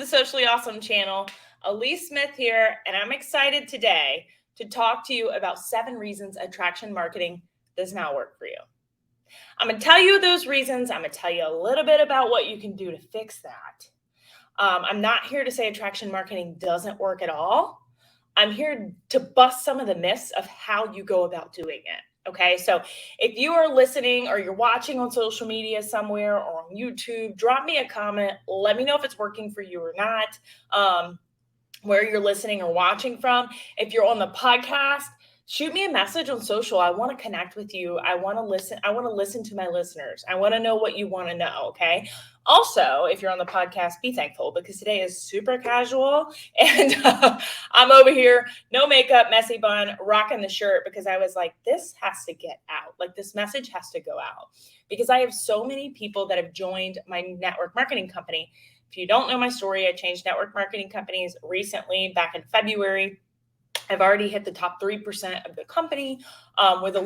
Socially Awesome channel. Elise Smith here, and I'm excited today to talk to you about 7 reasons attraction marketing does not work for you. I'm going to tell you those reasons. I'm going to tell you a little bit about what you can do to fix that. I'm not here to say attraction marketing doesn't work at all. I'm here to bust some of the myths of how you go about doing it. Okay, so if you are listening or you're watching on social media somewhere or on YouTube, drop me a comment. Let me know if it's working for you or not, where you're listening or watching from. If you're on the podcast, shoot me a message on social. I want to connect with you. I want to listen. I want to listen to my listeners. I want to know what you want to know. Okay. Also, if you're on the podcast, be thankful because today is super casual and I'm over here, no makeup, messy bun, rocking the shirt because I was like, this has to get out. Like this message has to go out because I have so many people that have joined my network marketing company. If you don't know my story, I changed network marketing companies recently back in February. I've already hit the top 3% of the company with a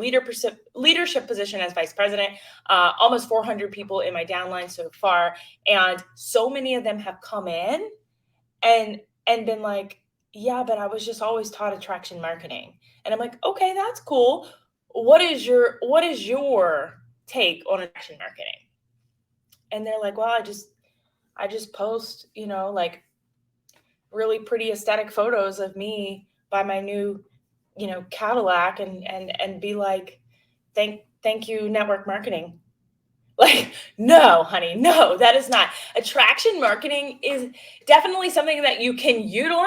leadership position as vice president, almost 400 people in my downline so far. And so many of them have come in and been like, yeah, but I was just always taught attraction marketing. And I'm like, okay, that's cool. What is your take on attraction marketing? And they're like, well, I just post, like really pretty aesthetic photos of me by my new, Cadillac and be like, thank you, network marketing. Like, no, honey, no, that is not. Attraction marketing is definitely something that you can utilize,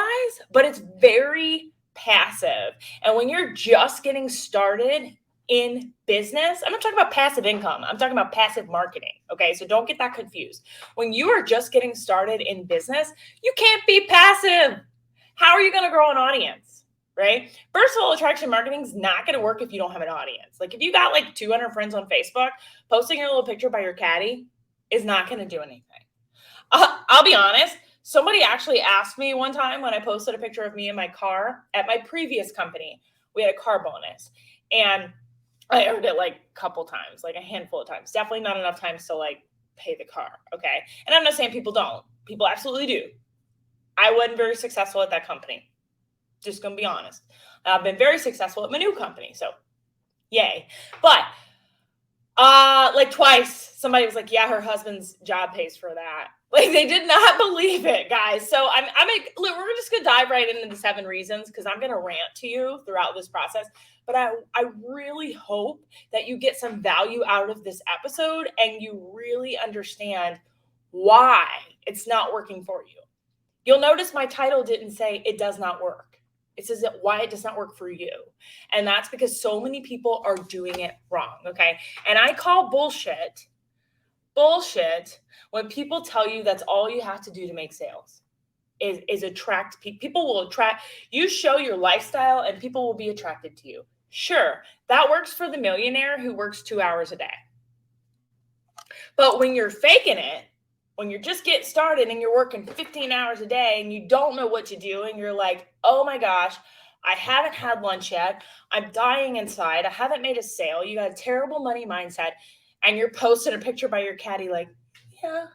but it's very passive. And when you're just getting started in business, I'm not talking about passive income. I'm talking about passive marketing. Okay. So don't get that confused. When you are just getting started in business, you can't be passive. How are you going to grow an audience? Right? First of all, attraction marketing is not going to work if you don't have an audience. Like if you got like 200 friends on Facebook, posting a little picture by your caddy is not going to do anything. I'll be honest. Somebody actually asked me one time when I posted a picture of me in my car at my previous company. We had a car bonus and I earned it like a couple times, like a handful of times. Definitely not enough times to like pay the car. Okay. And I'm not saying people don't. People absolutely do. I wasn't very successful at that company. Just going to be honest. I've been very successful at my new company. So yay. But like twice somebody was like, yeah, her husband's job pays for that. Like they did not believe it, guys. So look, we're just going to dive right into the 7 reasons because I'm going to rant to you throughout this process. But I really hope that you get some value out of this episode and you really understand why it's not working for you. You'll notice my title didn't say it does not work. It says why it does not work for you. And that's because so many people are doing it wrong, okay? And I call bullshit when people tell you that's all you have to do to make sales is attract people. People will attract, you show your lifestyle and people will be attracted to you. Sure, that works for the millionaire who works 2 hours a day. But when you're faking it, when you're just getting started and you're working 15 hours a day and you don't know what to do and you're like, oh my gosh, I haven't had lunch yet. I'm dying inside. I haven't made a sale. You got a terrible money mindset and you're posting a picture by your caddy like, yeah.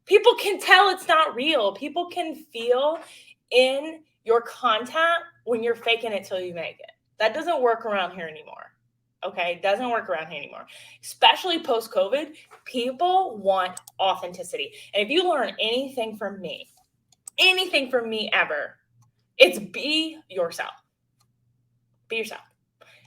People can tell it's not real. People can feel in your content when you're faking it till you make it. That doesn't work around here anymore. Okay, it doesn't work around here anymore. Especially post-COVID, people want authenticity. And if you learn anything from me ever, it's be yourself. Be yourself.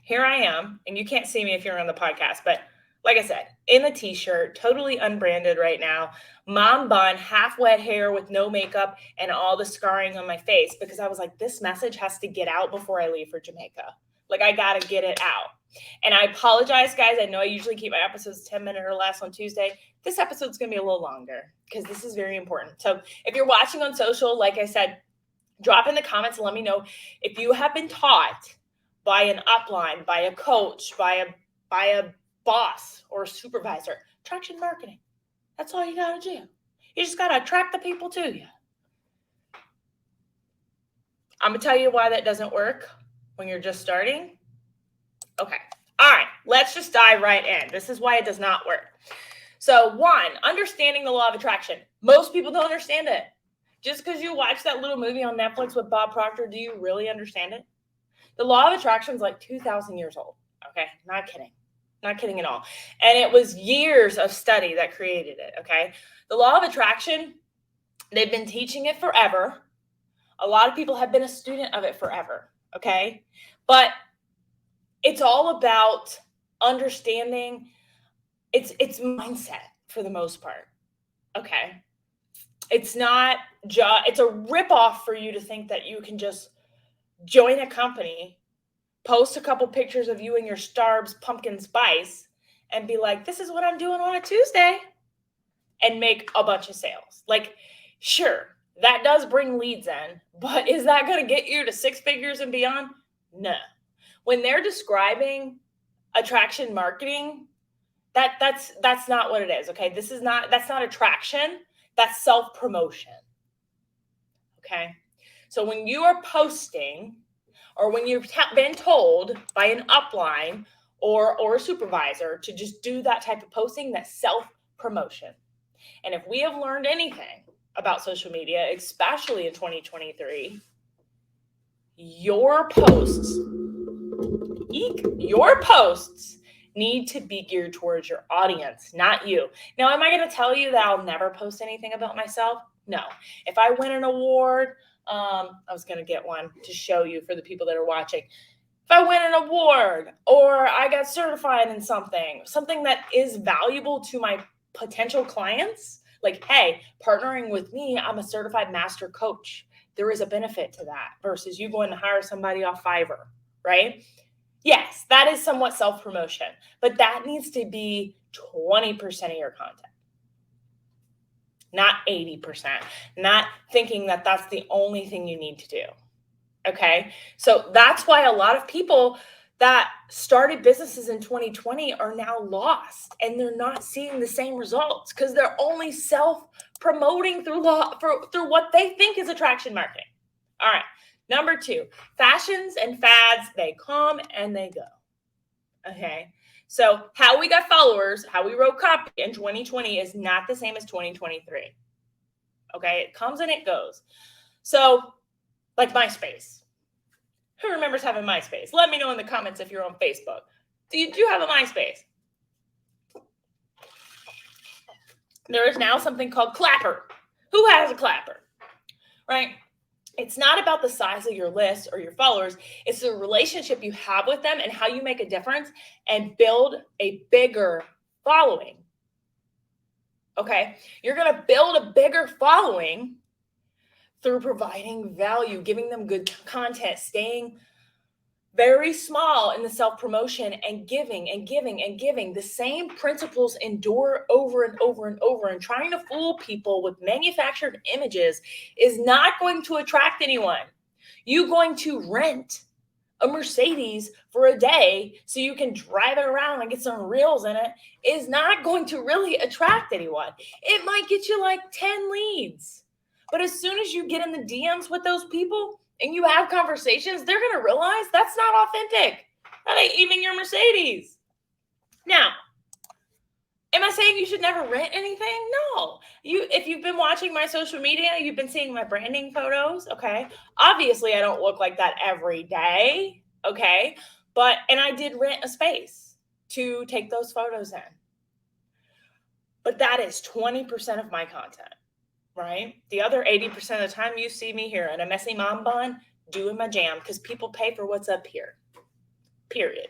Here I am, and you can't see me if you're on the podcast, but like I said, in the t-shirt, totally unbranded right now, mom bun, half wet hair with no makeup and all the scarring on my face because I was like, this message has to get out before I leave for Jamaica. Like I got to get it out. And I apologize, guys. I know I usually keep my episodes 10 minutes or less on Tuesday. This episode's going to be a little longer because this is very important. So if you're watching on social, like I said, drop in the comments and let me know if you have been taught by an upline, by a coach, by a boss or a supervisor, attraction marketing. That's all you got to do. You just got to attract the people to you. I'm going to tell you why that doesn't work when you're just starting. Okay. All right. Let's just dive right in. This is why it does not work. So 1, understanding the law of attraction. Most people don't understand it. Just because you watch that little movie on Netflix with Bob Proctor, do you really understand it? The law of attraction is like 2,000 years old. Okay, not kidding. Not kidding at all. And it was years of study that created it. Okay, the law of attraction, they've been teaching it forever. A lot of people have been a student of it forever. Okay, but it's all about understanding. It's mindset for the most part. Okay, it's not just, it's a ripoff for you to think that you can just join a company, post a couple pictures of you and your Starbucks pumpkin spice, and be like, this is what I'm doing on a Tuesday, and make a bunch of sales. Like, sure, that does bring leads in, but is that going to get you to six figures and beyond? No. When they're describing attraction marketing, that's not what it is. Okay, that's not attraction. That's self-promotion. Okay, so when you are posting, or when you've been told by an upline or a supervisor to just do that type of posting, that's self-promotion. And if we have learned anything about social media, especially in 2023, your posts need to be geared towards your audience, not you. Now, am I going to tell you that I'll never post anything about myself? No. If I win an award, I was going to get one to show you for the people that are watching. If I win an award, or I got certified in something that is valuable to my potential clients, like, hey, partnering with me, I'm a certified master coach. There is a benefit to that versus you going to hire somebody off Fiverr, right? Yes, that is somewhat self-promotion, but that needs to be 20% of your content, not 80%, not thinking that that's the only thing you need to do. Okay, so that's why a lot of people that started businesses in 2020 are now lost, and they're not seeing the same results because they're only self-promoting through what they think is attraction marketing. All right, number 2, fashions and fads, they come and they go. Okay, so how we got followers, how we wrote copy in 2020 is not the same as 2023. Okay, it comes and it goes. So, like MySpace. Who remembers having MySpace? Let me know in the comments if you're on Facebook. Do you have a MySpace? There is now something called Clapper. Who has a Clapper? Right? It's not about the size of your list or your followers. It's the relationship you have with them and how you make a difference and build a bigger following. Okay? You're going to build a bigger following through providing value, giving them good content, staying very small in the self-promotion, and giving and giving and giving. The same principles endure over and over and over, and trying to fool people with manufactured images is not going to attract anyone. You going to rent a Mercedes for a day so you can drive it around and get some reels in it is not going to really attract anyone. It might get you like 10 leads. But as soon as you get in the DMs with those people and you have conversations, they're going to realize that's not authentic. That ain't even your Mercedes. Now, am I saying you should never rent anything? No. If you've been watching my social media, you've been seeing my branding photos, okay? Obviously, I don't look like that every day, okay? And I did rent a space to take those photos in. But that is 20% of my content. Right? The other 80% of the time you see me here in a messy mom bun doing my jam because people pay for what's up here. Period.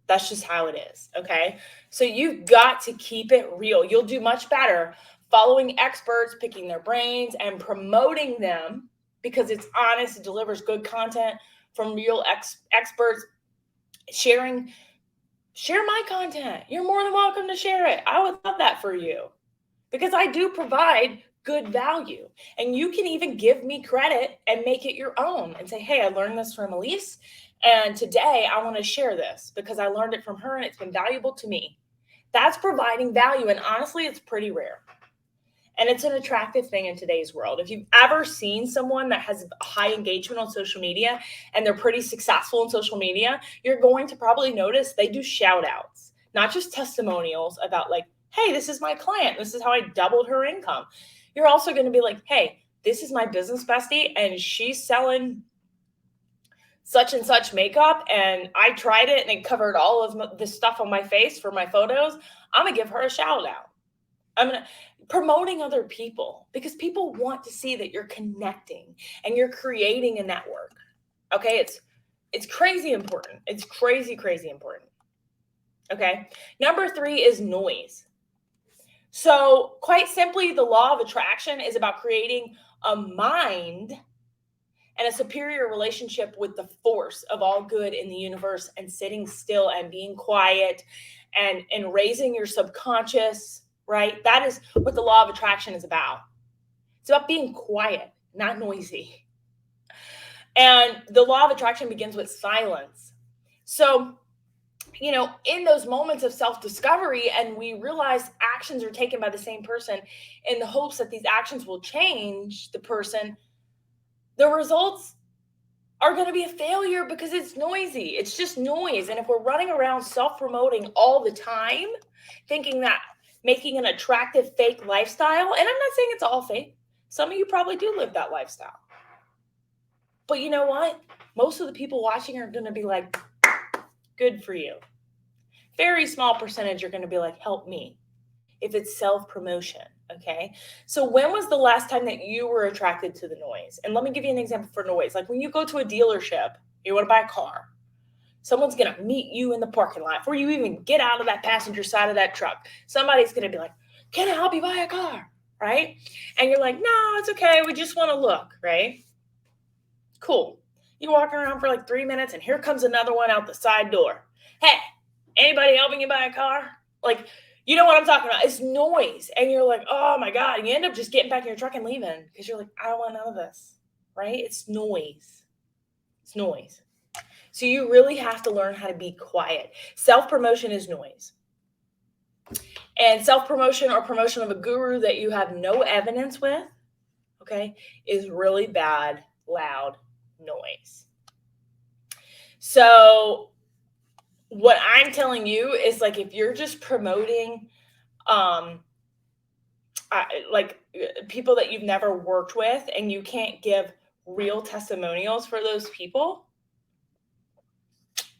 That's just how it is. Okay. So you've got to keep it real. You'll do much better following experts, picking their brains, and promoting them because it's honest, it delivers good content from real experts. Share my content. You're more than welcome to share it. I would love that for you because I do provide good value. And you can even give me credit and make it your own and say, hey, I learned this from Elise. And today I want to share this because I learned it from her and it's been valuable to me. That's providing value. And honestly, it's pretty rare. And it's an attractive thing in today's world. If you've ever seen someone that has high engagement on social media and they're pretty successful in social media, you're going to probably notice they do shout outs, not just testimonials about like, hey, this is my client. This is how I doubled her income. You're also going to be like, hey, this is my business bestie and she's selling such and such makeup and I tried it and it covered all of this stuff on my face for my photos. I'm going to give her a shout out. I'm going to promoting other people because people want to see that you're connecting and you're creating a network. Okay. It's crazy important. It's crazy important. Okay. Number 3 is noise. So quite simply, the law of attraction is about creating a mind and a superior relationship with the force of all good in the universe and sitting still and being quiet and raising your subconscious, right? That is what the law of attraction is about. It's about being quiet, not noisy. And the law of attraction begins with silence. So, in those moments of self-discovery and we realize actions are taken by the same person in the hopes that these actions will change the person, the results are going to be a failure because it's noisy. It's just noise. And if we're running around self-promoting all the time, thinking that making an attractive fake lifestyle, and I'm not saying it's all fake. Some of you probably do live that lifestyle. But you know what? Most of the people watching are going to be like, good for you. Very small percentage are going to be like, help me. If it's self-promotion, okay? So when was the last time that you were attracted to the noise? And let me give you an example for noise. Like when you go to a dealership, you want to buy a car, someone's going to meet you in the parking lot before you even get out of that passenger side of that truck. Somebody's going to be like, can I help you buy a car, right? And you're like, no, it's okay. We just want to look, right? Cool. You walk around for like 3 minutes and here comes another one out the side door. Hey, anybody helping you buy a car? Like, you know what I'm talking about? It's noise. And you're like, oh my God. And you end up just getting back in your truck and leaving because you're like, I don't want none of this, right? It's noise. It's noise. So you really have to learn how to be quiet. Self-promotion is noise. And self-promotion or promotion of a guru that you have no evidence with, okay, is really bad, loud noise. So what I'm telling you is like if you're just promoting like people that you've never worked with and you can't give real testimonials for those people,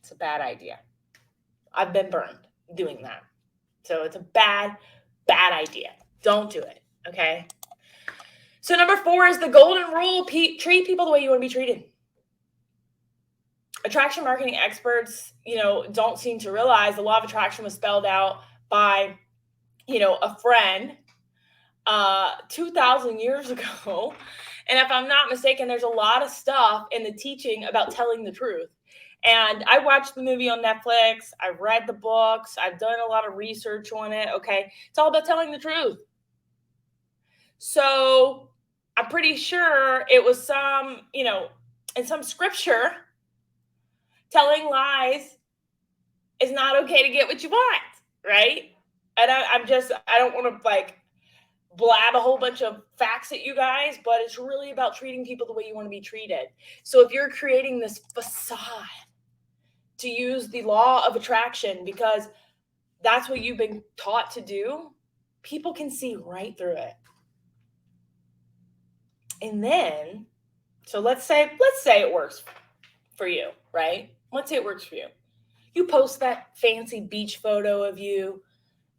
it's a bad idea. I've been burned doing that. So it's a bad idea. Don't do it, okay? So number 4 is the golden rule. Treat people the way you want to be treated. Attraction marketing experts, don't seem to realize the law of attraction was spelled out by, a friend 2,000 years ago. And if I'm not mistaken, there's a lot of stuff in the teaching about telling the truth. And I watched the movie on Netflix. I've read the books. I've done a lot of research on it. Okay. It's all about telling the truth. So I'm pretty sure it was some, in some scripture, telling lies is not okay to get what you want, right? And I don't want to like blab a whole bunch of facts at you guys, but it's really about treating people the way you want to be treated. So if you're creating this facade to use the law of attraction because that's what you've been taught to do, people can see right through it. And then, so let's say it works for you, right? Let's say it works for you. You post that fancy beach photo of you.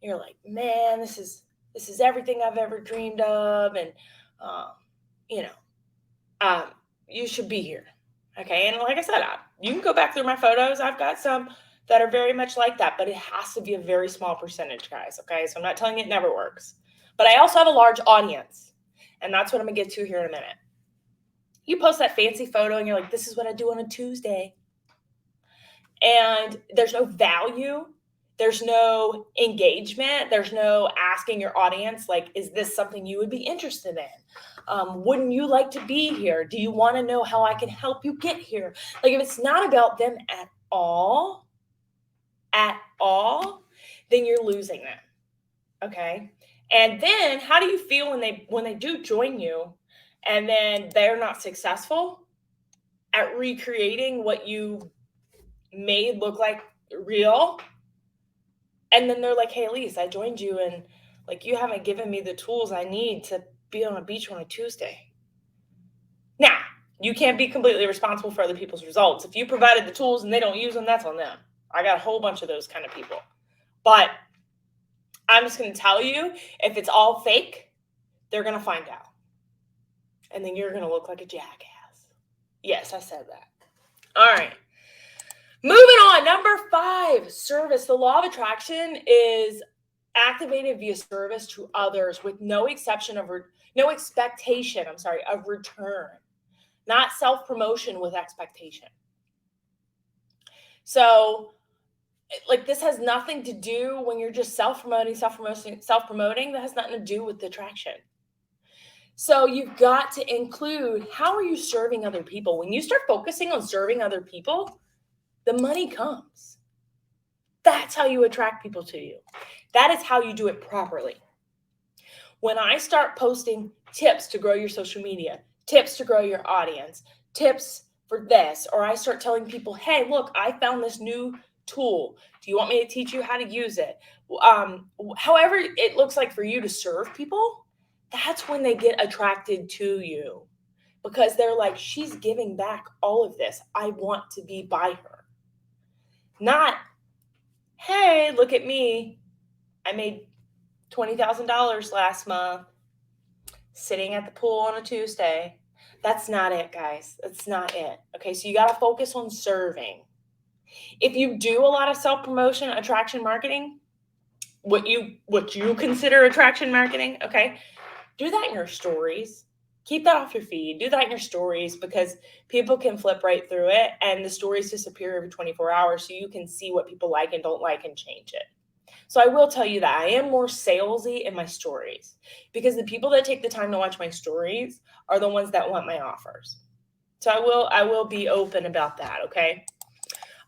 You're like, man, this is everything I've ever dreamed of. And, you should be here. Okay. And like I said, you can go back through my photos. I've got some that are very much like that, but it has to be a very small percentage, guys. Okay. So I'm not telling you it never works, but I also have a large audience. And that's what I'm going to get to here in a minute. You post that fancy photo and you're like, this is what I do on a Tuesday. And there's no value. There's no engagement. There's no asking your audience, like, is this something you would be interested in? Wouldn't you like to be here? Do you want to know how I can help you get here? Like, if it's not about them at all, then you're losing them. Okay. And then how do you feel when they do join you and then they're not successful at recreating what you made look like real? And then they're like, hey, Elise, I joined you and like you haven't given me the tools I need to be on a beach on a Tuesday. Now, you can't be completely responsible for other people's results. If you provided the tools and they don't use them, that's on them. I got a whole bunch of those kind of people. But I'm just going to tell you, if it's all fake, they're going to find out. And then you're going to look like a jackass. Yes, I said that. All right. Moving on. Number 5, service. The law of attraction is activated via service to others with no expectation of return. Not self-promotion with expectation. So, like, this has nothing to do when you're just self-promoting. That has nothing to do with the attraction. So you've got to include, how are you serving other people? When you start focusing on serving other people, the money comes. That's how you attract people to you. That is how you do it properly. When I start posting tips to grow your social media, tips to grow your audience, tips for this, or I start telling people, hey, look, I found this new tool. Do you want me to teach you how to use it? However it looks like for you to serve people, that's when they get attracted to you, because they're like, she's giving back all of this. I want to be by her. Not, hey, look at me. I made $20,000 last month sitting at the pool on a Tuesday. That's not it, guys. That's not it. Okay, so you got to focus on serving. If you do a lot of self-promotion, attraction marketing, what you consider attraction marketing, okay, do that in your stories. Keep that off your feed. Do that in your stories, because people can flip right through it and the stories disappear every 24 hours, so you can see what people like and don't like and change it. So I will tell you that I am more salesy in my stories, because the people that take the time to watch my stories are the ones that want my offers. So I will be open about that, okay?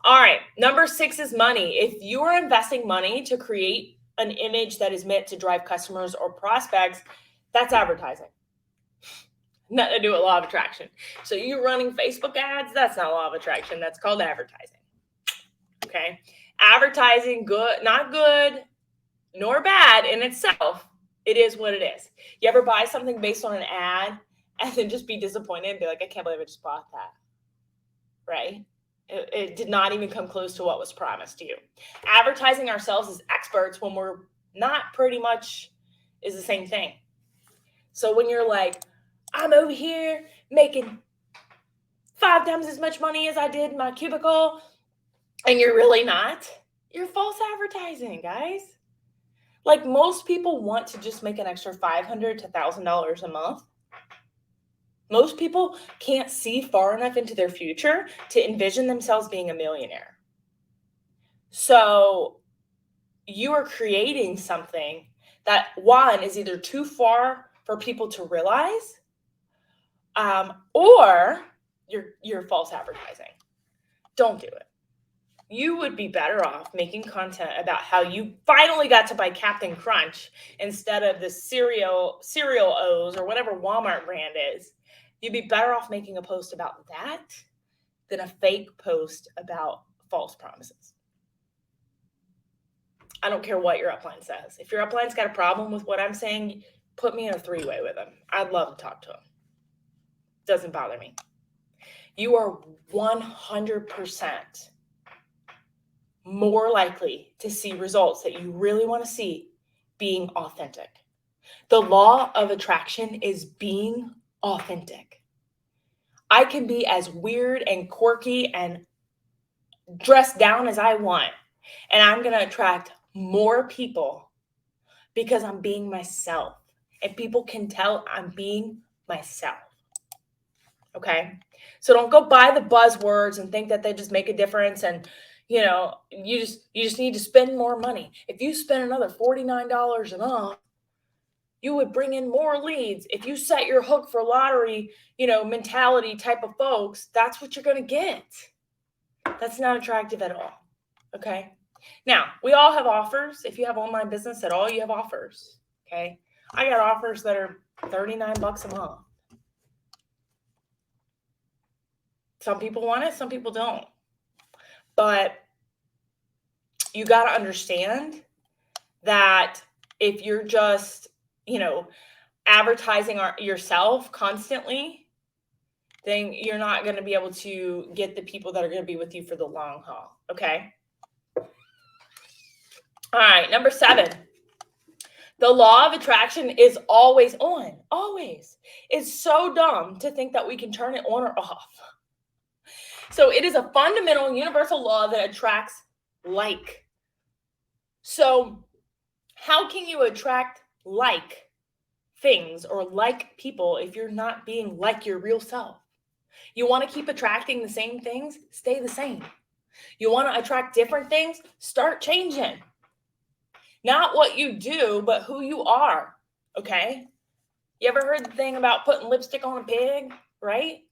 All right, number 6 is money. If you are investing money to create an image that is meant to drive customers or prospects, that's advertising. Nothing to do with law of attraction. So you're running Facebook ads, that's not law of attraction. That's called advertising. Okay? Advertising, not good nor bad in itself. It is what it is. You ever buy something based on an ad and then just be disappointed and be like, I can't believe I just bought that. Right? It did not even come close to what was promised to you. Advertising ourselves as experts when we're not, pretty much is the same thing. So when you're like, I'm over here making 5 times as much money as I did in my cubicle, and you're really not, you're false advertising, guys. Like, most people want to just make an extra $500 to $1,000 a month. Most people can't see far enough into their future to envision themselves being a millionaire. So you are creating something that, one, is either too far for people to realize, or you're false advertising. Don't do it. You would be better off making content about how you finally got to buy Captain Crunch instead of the cereal O's or whatever Walmart brand is. You'd be better off making a post about that than a fake post about false promises. I don't care what your upline says. If your upline's got a problem with what I'm saying, put me in a 3-way with them. I'd love to talk to them. Doesn't bother me. You are 100% more likely to see results that you really want to see being authentic. The law of attraction is being authentic. I can be as weird and quirky and dressed down as I want, and I'm going to attract more people because I'm being myself, and people can tell I'm being myself. Okay? So don't go buy the buzzwords and think that they just make a difference, and you just need to spend more money. If you spend another $49 a month, you would bring in more leads. If you set your hook for lottery, mentality type of folks, that's what you're going to get. That's not attractive at all. Okay? Now, we all have offers. If you have online business at all, you have offers. Okay? I got offers that are $39 a month. Some people want it, some people don't. But you got to understand that if you're just, advertising yourself constantly, then you're not going to be able to get the people that are going to be with you for the long haul. Okay. All right. Number 7. The law of attraction is always on. Always. It's so dumb to think that we can turn it on or off. So it is a fundamental universal law that attracts like. So how can you attract like things or like people if you're not being like your real self? You want to keep attracting the same things? Stay the same. You want to attract different things? Start changing. Not what you do, but who you are. Okay? You ever heard the thing about putting lipstick on a pig, right?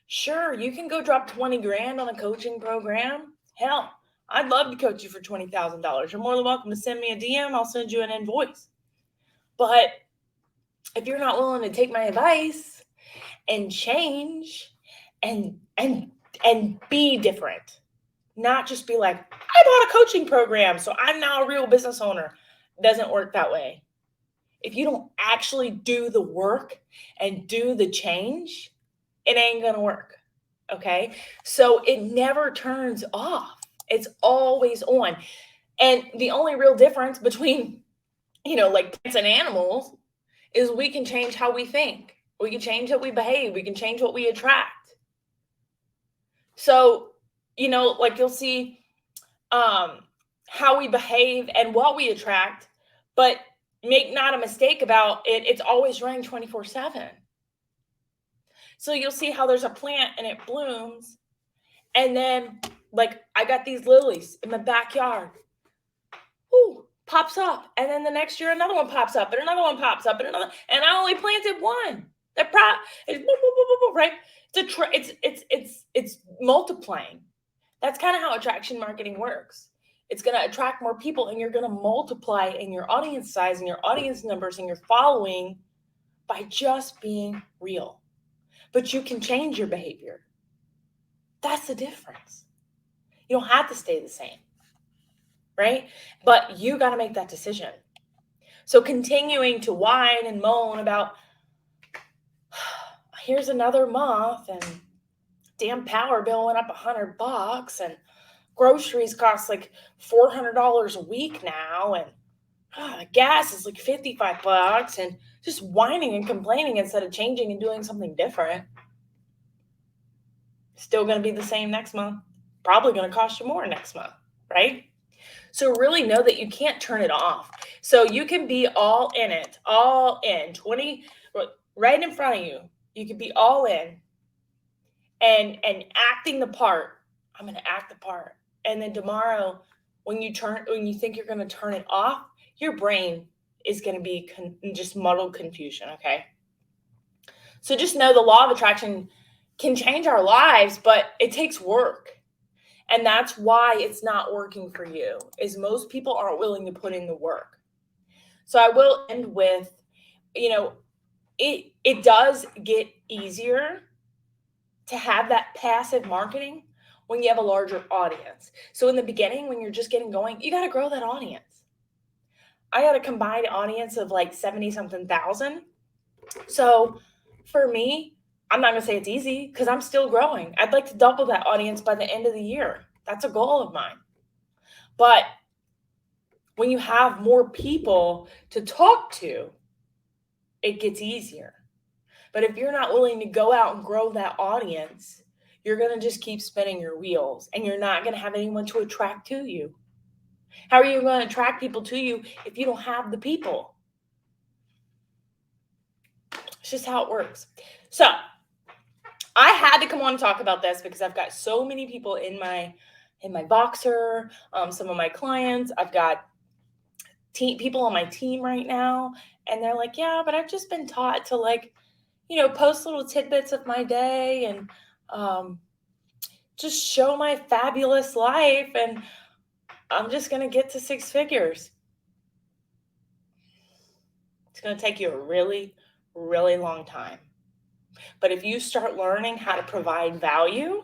Sure, you can go drop 20 grand on a coaching program. Hell, I'd love to coach you for $20,000. You're more than welcome to send me a DM. I'll send you an invoice. But if you're not willing to take my advice and change and be different, not just be like, I bought a coaching program, so I'm now a real business owner. It doesn't work that way. If you don't actually do the work and do the change, it ain't going to work. Okay. So it never turns off. It's always on. And the only real difference between, like plants and animals is we can change how we think. We can change how we behave. We can change what we attract. So, like you'll see how we behave and what we attract, but make not a mistake about it. It's always running 24/7. So you'll see how there's a plant and it blooms. And then, like, I got these lilies in my backyard. Ooh, pops up. And then the next year, another one pops up, and another one pops up, and another. And I only planted one. It's right. It's multiplying. That's kind of how attraction marketing works. It's going to attract more people, and you're going to multiply in your audience size and your audience numbers and your following by just being real. But you can change your behavior. That's the difference. You don't have to stay the same, right? But you got to make that decision. So continuing to whine and moan about, here's another month, and damn power bill went up $100, and groceries cost like $400 a week now, and gas is like $55, and just whining and complaining instead of changing and doing something different. Still going to be the same next month. Probably going to cost you more next month, right? So really know that you can't turn it off. So you can be all in it, all in, 20, right in front of you. You can be all in and acting the part. I'm going to act the part. And then tomorrow, when you think you're going to turn it off, your brain is going to be just muddled confusion, okay? So just know the law of attraction can change our lives, but it takes work. And that's why it's not working for you, is most people aren't willing to put in the work. So I will end with, it does get easier to have that passive marketing when you have a larger audience. So in the beginning, when you're just getting going, you got to grow that audience. I got a combined audience of like 70-something thousand. So for me, I'm not going to say it's easy because I'm still growing. I'd like to double that audience by the end of the year. That's a goal of mine. But when you have more people to talk to, it gets easier. But if you're not willing to go out and grow that audience, you're going to just keep spinning your wheels, and you're not going to have anyone to attract to you. How are you going to attract people to you if you don't have the people? It's just how it works. So I had to come on and talk about this because I've got so many people in my Voxer, some of my clients. I've got people on my team right now, and they're like, yeah, but I've just been taught to post little tidbits of my day and just show my fabulous life, and I'm just going to get to 6 figures. It's going to take you a really, really long time. But if you start learning how to provide value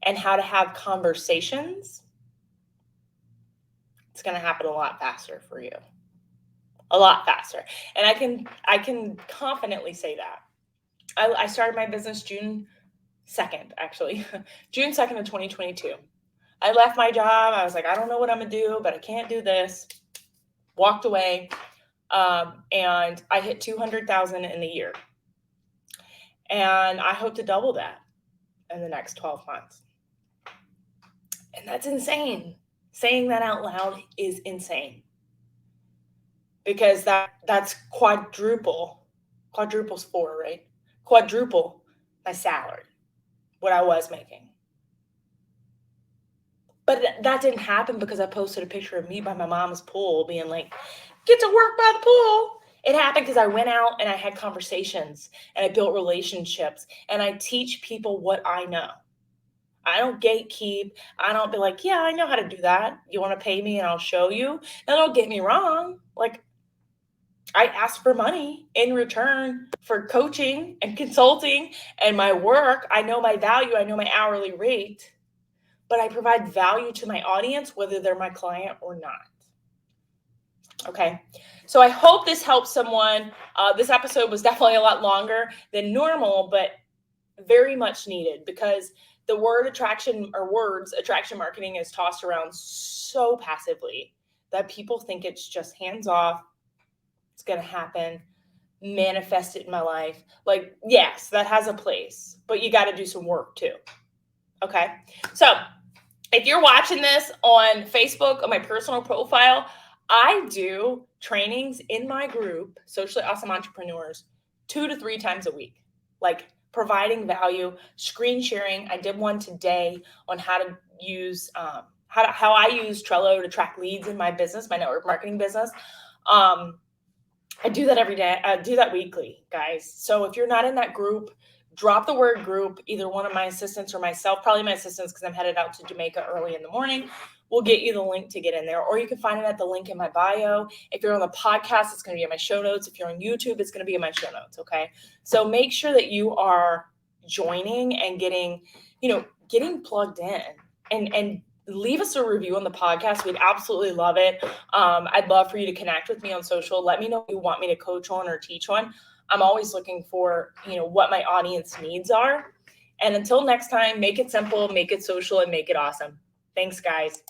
and how to have conversations, it's going to happen a lot faster for you. A lot faster. And I can confidently say that. I started my business June 2nd, actually, June 2nd of 2022. I left my job. I was like, I don't know what I'm going to do, but I can't do this. Walked away. And I hit 200,000 in a year. And I hope to double that in the next 12 months. And that's insane. Saying that out loud is insane. Because that's quadruple. Quadruple's 4, right? Quadruple my salary, what I was making. But that didn't happen because I posted a picture of me by my mom's pool being like, get to work by the pool. It happened because I went out and I had conversations and I built relationships and I teach people what I know. I don't gatekeep. I don't be like, yeah, I know how to do that. You want to pay me and I'll show you. Now, don't get me wrong. Like, I ask for money in return for coaching and consulting and my work. I know my value. I know my hourly rate, but I provide value to my audience, whether they're my client or not. Okay. So I hope this helps someone. This episode was definitely a lot longer than normal, but very much needed because the word attraction or words attraction marketing is tossed around so passively that people think it's just hands off. It's going to happen. Manifest it in my life. Like, yes, that has a place, but you got to do some work too. Okay. So if you're watching this on Facebook on my personal profile, I do trainings in my group, Socially Awesome Entrepreneurs, 2 to 3 times a week, like providing value, screen sharing. I did one today on how to use, how I use Trello to track leads in my business, my network marketing business. I do that every day. I do that weekly, guys. So if you're not in that group, drop the word group, either one of my assistants or myself, probably my assistants because I'm headed out to Jamaica early in the morning. We'll get you the link to get in there, or you can find it at the link in my bio. If you're on the podcast, it's going to be in my show notes. If you're on YouTube, it's going to be in my show notes. Okay. So make sure that you are joining and getting plugged in and leave us a review on the podcast. We'd absolutely love it. I'd love for you to connect with me on social. Let me know what you want me to coach on or teach on. I'm always looking for, what my audience needs are. And until next time, make it simple, make it social, and make it awesome. Thanks, guys.